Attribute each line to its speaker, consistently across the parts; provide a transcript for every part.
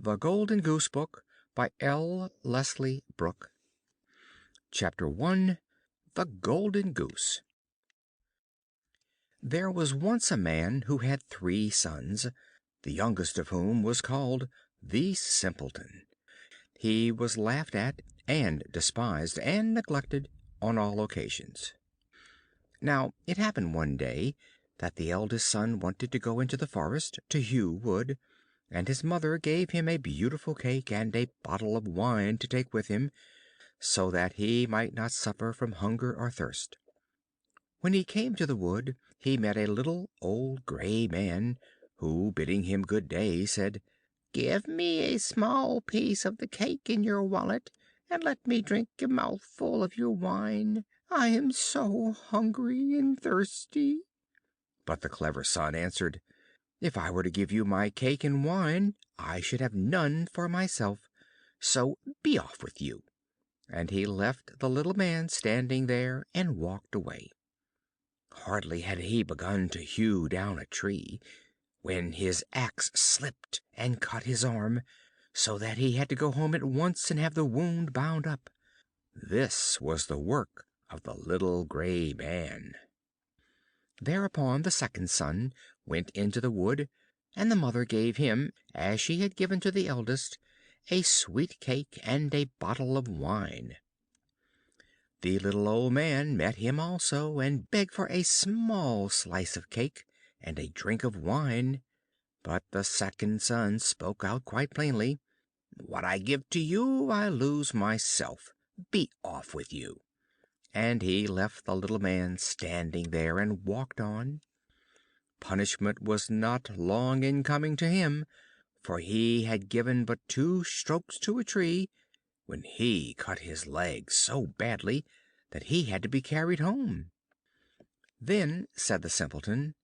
Speaker 1: The Golden Goose Book by L. Leslie Brooke. Chapter 1. The Golden Goose. There was once a man who had 3 sons, the youngest of whom was called the Simpleton. He was laughed at and despised and neglected on all occasions. Now it happened one day that the eldest son wanted to go into the forest to hew wood, and his mother gave him a beautiful cake and a bottle of wine to take with him, so that he might not suffer from hunger or thirst. When he came to the wood he met a little old gray man, who, bidding him good day, said, "Give me a small piece of the cake in your wallet, and let me drink a mouthful of your wine. I am so hungry and thirsty." But the clever son answered, "If I were to give you my cake and wine, I should have none for myself, so be off with you." And he left the little man standing there and walked away. Hardly had he begun to hew down a tree, when his axe slipped and cut his arm, so that he had to go home at once and have the wound bound up. This was the work of the little gray man. Thereupon the second son went into the wood, and the mother gave him, as she had given to the eldest, a sweet cake and a bottle of wine. The little old man met him also, and begged for a small slice of cake and a drink of wine. But the second son spoke out quite plainly: "What I give to you I lose myself. Be off with you." And he left the little man standing there and walked on. Punishment was not long in coming to him, for he had given but 2 strokes to a tree, when he cut his leg so badly that he had to be carried home. Then said the Simpleton,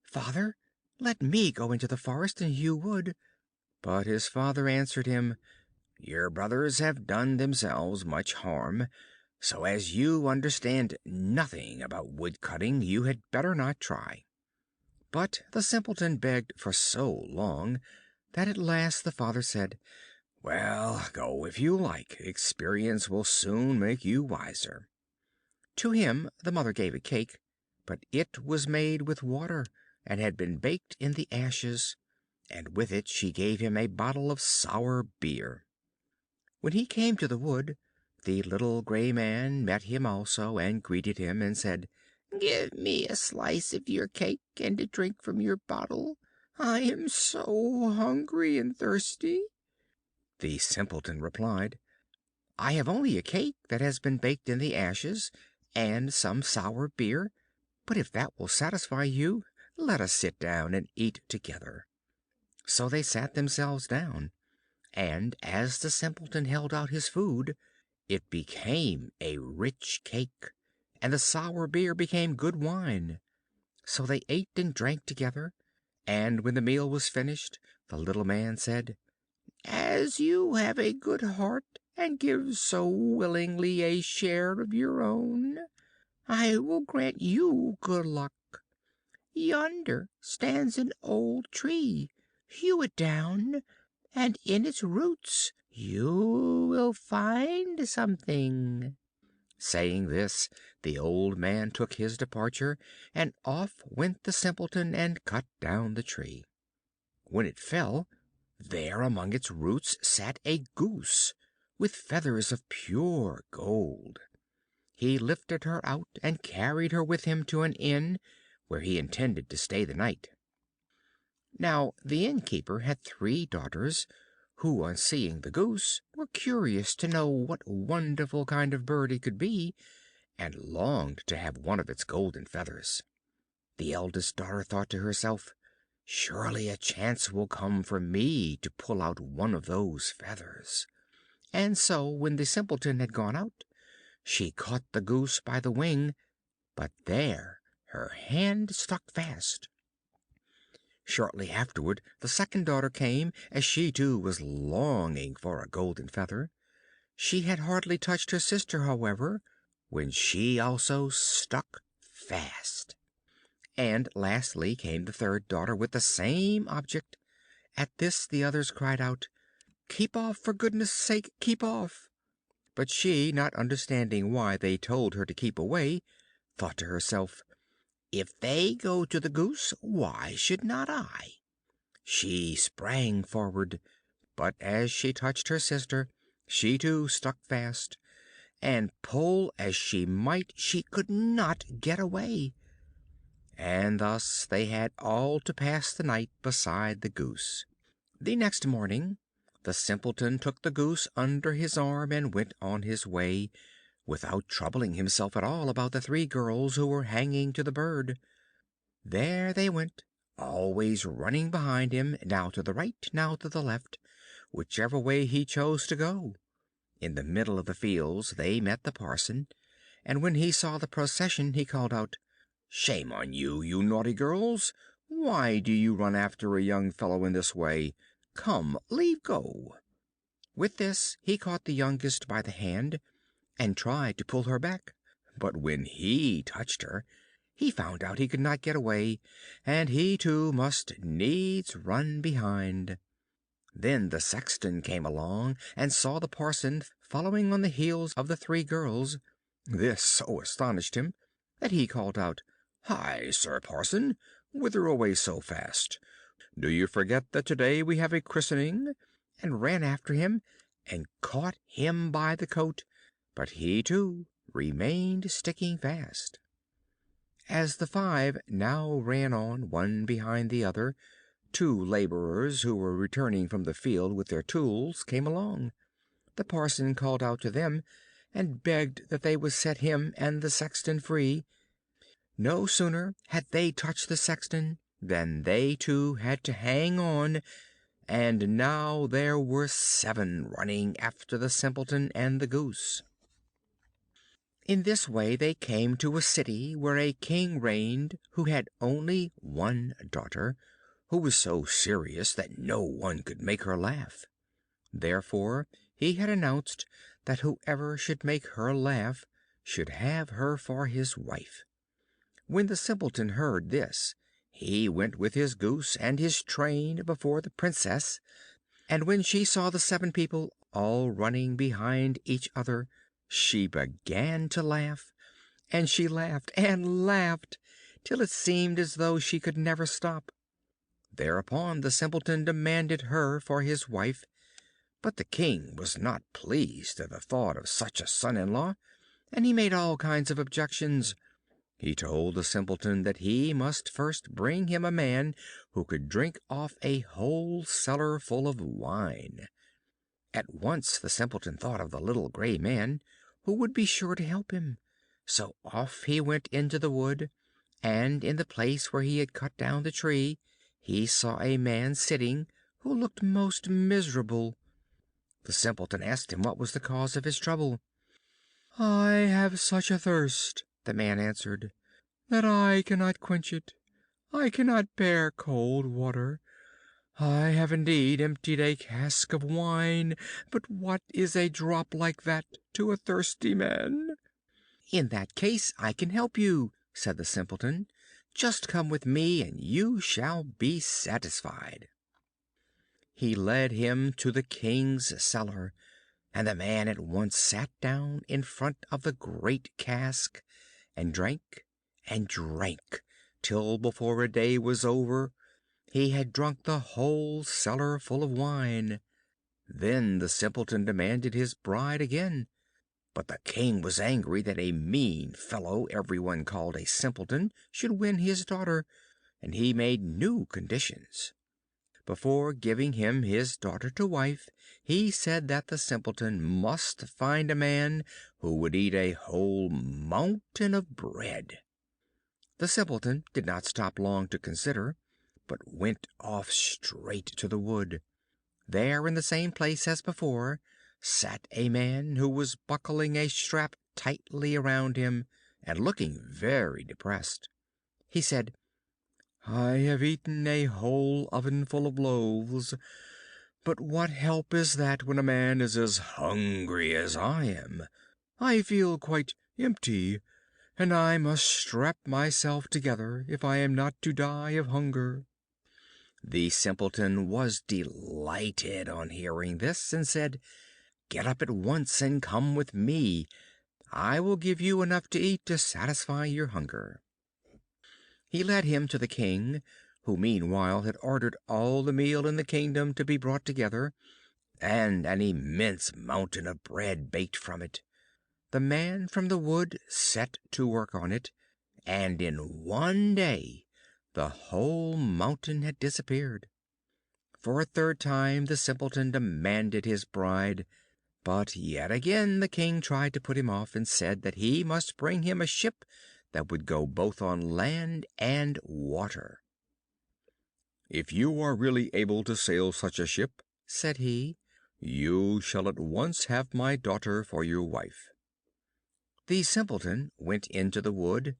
Speaker 1: "Father, let me go into the forest and hew wood." But his father answered him, "Your brothers have done themselves much harm, so as you understand nothing about wood cutting, you had better not try." But the Simpleton begged for so long that at last the father said, "Well, go if you like. Experience will soon make you wiser." To him the mother gave a cake, but it was made with water, and had been baked in the ashes, and with it she gave him a bottle of sour beer. When he came to the wood, the little gray man met him also, and greeted him, and said, "Give me a slice of your cake and a drink from your bottle. I am so hungry and thirsty." The Simpleton replied, "I have only a cake that has been baked in the ashes, and some sour beer, but if that will satisfy you, let us sit down and eat together." So they sat themselves down, and as the Simpleton held out his food, it became a rich cake, and the sour beer became good wine. So they ate and drank together, and when the meal was finished, the little man said, "As you have a good heart, and give so willingly a share of your own, I will grant you good luck. Yonder stands an old tree. Hew it down, and in its roots you will find something." Saying this, the old man took his departure, and off went the Simpleton and cut down the tree. When it fell, there among its roots sat a goose, with feathers of pure gold. He lifted her out and carried her with him to an inn, where he intended to stay the night. Now the innkeeper had 3 daughters, who, on seeing the goose, were curious to know what wonderful kind of bird it could be, and longed to have one of its golden feathers. The eldest daughter thought to herself, "Surely a chance will come for me to pull out one of those feathers." And so, when the Simpleton had gone out, she caught the goose by the wing, but there her hand stuck fast. Shortly afterward the second daughter came, as she too was longing for a golden feather. She had hardly touched her sister, however, when she also stuck fast. And lastly came the third daughter with the same object. At this the others cried out, keep off, for goodness sake, keep off!" But she, not understanding why they told her to keep away, thought to herself, "If they go to the goose, why should not I?" She sprang forward, but as she touched her sister, she too stuck fast, and pull as she might, she could not get away. And thus they had all to pass the night beside the goose. The next morning the simpleton took the goose under his arm and went on his way, without troubling himself at all about the three girls who were hanging to the bird. There they went, always running behind him, now to the right, now to the left, whichever way he chose to go. In the middle of the fields they met the parson, and when he saw the procession he called out, "Shame on you, you naughty girls! Why do you run after a young fellow in this way? Come, leave go!" With this he caught the youngest by the hand, and tried to pull her back; but when he touched her, he found out he could not get away, and he too must needs run behind. Then the sexton came along, and saw the parson following on the heels of the three girls. This so astonished him that he called out, "Hi, Sir Parson! Whither away so fast? Do you forget that to day we have a christening?" and ran after him, and caught him by the coat, but he too remained sticking fast. As the five now ran on, one behind the other, two laborers who were returning from the field with their tools came along. The parson called out to them, and begged that they would set him and the sexton free. No sooner had they touched the sexton than they too had to hang on, and now there were seven running after the simpleton and the goose. In this way they came to a city where a king reigned who had only one daughter, who was so serious that no one could make her laugh. Therefore he had announced that whoever should make her laugh should have her for his wife. When the simpleton heard this, he went with his goose and his train before the princess, and when she saw the seven people all running behind each other, she began to laugh, and she laughed and laughed till it seemed as though she could never stop. Thereupon the simpleton demanded her for his wife, but the king was not pleased at the thought of such a son-in-law, and he made all kinds of objections. He told the simpleton that he must first bring him a man who could drink off a whole cellar full of wine. At once the simpleton thought of the little gray man, who would be sure to help him. So off he went into the wood, and in the place where he had cut down the tree he saw a man sitting who looked most miserable. The simpleton asked him what was the cause of his trouble. "I have such a thirst," the man answered, "that I cannot quench it. I cannot bear cold water. I have indeed emptied a cask of wine, but what is a drop like that to a thirsty man?" "In that case I can help you," said the simpleton. "Just come with me and you shall be satisfied." He led him to the king's cellar, and the man at once sat down in front of the great cask, and drank and drank till before a day was over he had drunk the whole cellar full of wine. Then the simpleton demanded his bride again, but the king was angry that a mean fellow everyone called a simpleton should win his daughter, and he made new conditions. Before giving him his daughter to wife, he said that the simpleton must find a man who would eat a whole mountain of bread. The simpleton did not stop long to consider, but went off straight to the wood. There, in the same place as before, sat a man who was buckling a strap tightly around him, and looking very depressed. He said, "I have eaten a whole oven full of loaves, but what help is that when a man is as hungry as I am? I feel quite empty, and I must strap myself together if I am not to die of hunger." The simpleton was delighted on hearing this, and said, "Get up at once and come with me. I will give you enough to eat to satisfy your hunger." He led him to the King, who meanwhile had ordered all the meal in the kingdom to be brought together, and an immense mountain of bread baked from it. The man from the wood set to work on it, and in one day the whole mountain had disappeared. For a third time the Simpleton demanded his bride, but yet again the King tried to put him off, and said that he must bring him a ship that would go both on land and water. "If you are really able to sail such a ship," said he, "you shall at once have my daughter for your wife." The Simpleton went into the wood,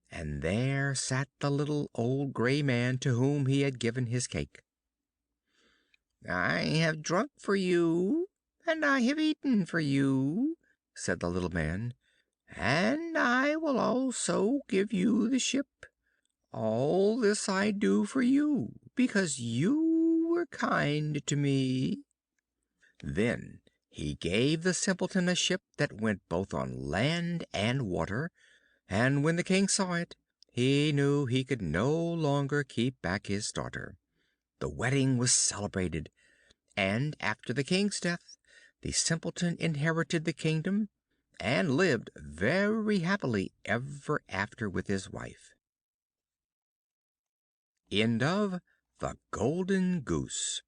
Speaker 1: and there sat the little old gray man to whom he had given his cake. "I have drunk for you, and I have eaten for you," said the little man, "and I will also give you the ship. All this I do for you, because you were kind to me." Then he gave the Simpleton a ship that went both on land and water, and when the King saw it, he knew he could no longer keep back his daughter. The wedding was celebrated, and after the King's death the Simpleton inherited the kingdom, and lived very happily ever after with his wife. End of The Golden Goose.